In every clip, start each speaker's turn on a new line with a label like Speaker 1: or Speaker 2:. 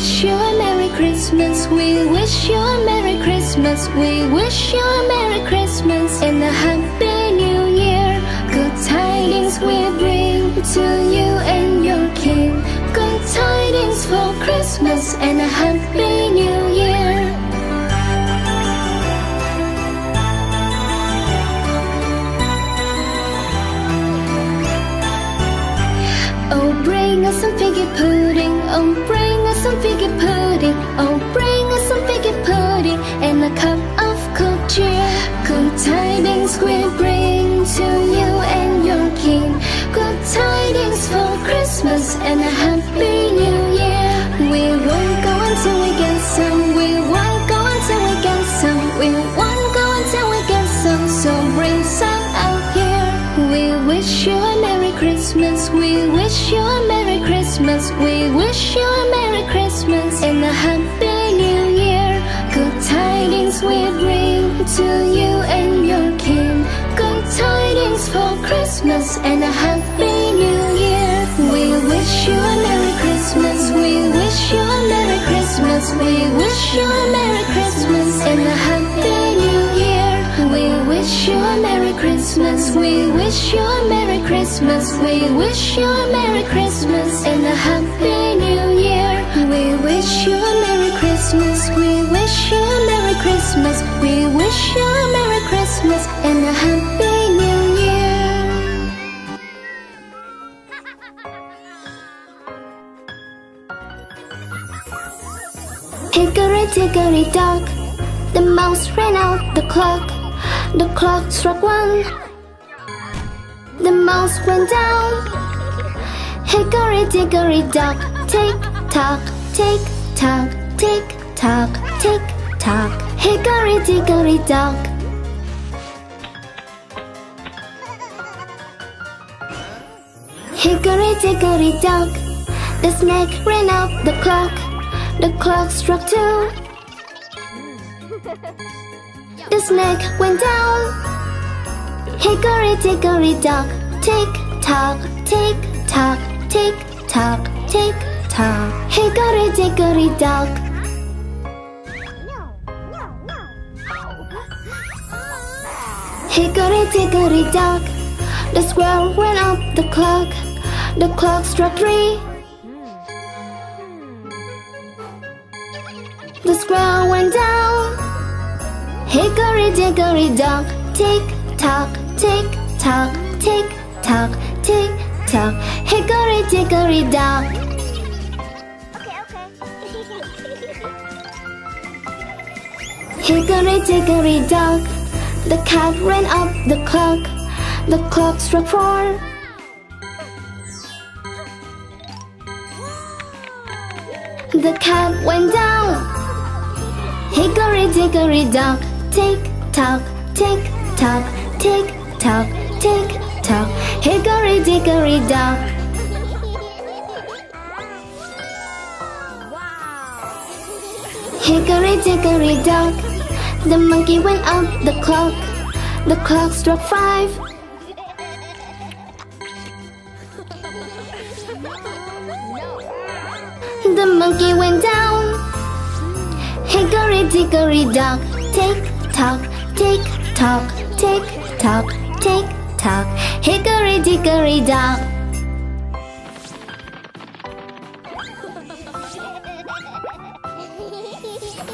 Speaker 1: wish you a Merry Christmas. We wish you a Merry Christmas. We wish you a Merry Christmas and a Happy New Year. Good tidings we bring to you and your king. Good tidings for Christmas and a Happy New Year. Oh, bring us some figgy pudding. Oh, bring us some figgy pudding. Oh, bring us some figgy pudding and a cup of cold cheer. Good tidings we bring to you and your king. Good tidings for Christmas and a Happy New Year. We won't go until we get some. We won't go until we get some. We won't go until we get some. So bring some out here. We wish you a Merry Christmas. We wish you a Merry Christmas. We wish you a Merry Christmas and a Happy New Year. Good tidings we bring to you and your king. Good tidings for Christmas and a Happy New Year. We wish you a Merry Christmas. We wish you a Merry Christmas. We wish you a Merry Christmas and a Happy New Year. We wish you a Merry Christmas. We wish you a Merry Christmas. We wish you a Merry Christmas and a Happy New Year. We wish you a Merry Christmas. We wish you a Merry Christmas. We wish you a Merry Christmas and a Happy New Year. Hickory dickory dock, the mouse ran out the clock. The clock struck one. The mouse went down. Hickory dickory dock, tick tock, tick tock, tick tock, tick tock. Hickory dickory dock. Hickory dickory dock, the snake ran out the clock. The clock struck two. The snake went down. Hickory dickory dock, tick tock, tick tock, tick tock, tick tock. Hickory dickory dock. Hickory dickory dock, the squirrel ran up the clock. The clock struck three. The squirrel went down. Hickory dickory dock, tick tock, tick tock, tick tock, tick tock. Hickory dickory dock. Hickory dickory dock, the cat ran up the clock. The clock struck four. The cat went down. Hickory dickory dock, tick tock, tick tock, tick tock, tick tock. Hickory dickory dock. Hickory dickory dock, the monkey went up the clock. The clock struck five. The monkey went down. Hickory dickory dock, tick tock, tick tock, tick tock, tick tock. Hickory dickory dock.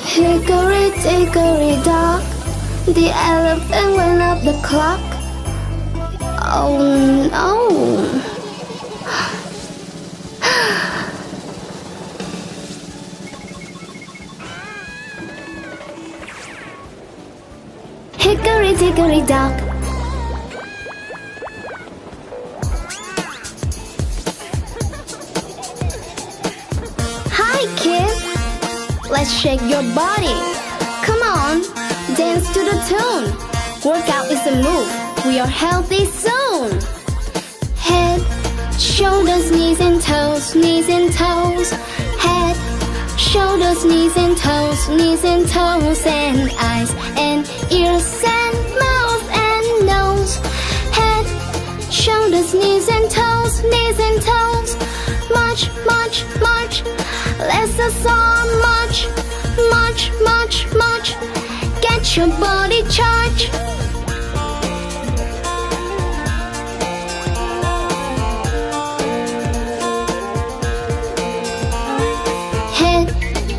Speaker 1: Hickory dickory dock, the elephant went up the clock. Oh no! Hickory dickory dock. Hi kids, let's shake your body. Come on, dance to the tune. Workout is a move, we are healthy soon. Head, shoulders, knees and toes, knees and toes. Head, shoulders, knees and toes, knees and toes. And eyes and ears and mouth and nose. Head, shoulders, knees and toes, knees and toes. March, march, march. Let's us all march, march, march, march. Get your body charged. Head,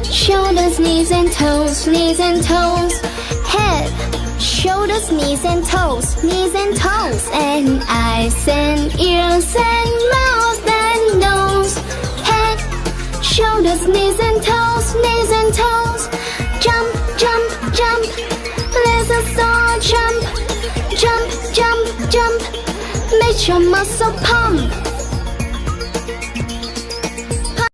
Speaker 1: shoulders, knees and toes, knees and toes. Head, shoulders, knees and toes, knees and toes. And eyes and ears and mouth and nose. Head, shoulders, knees and toes, knees and toes. Jump, jump, jump. Let's us all jump, jump, jump, jump. Make your muscle pump.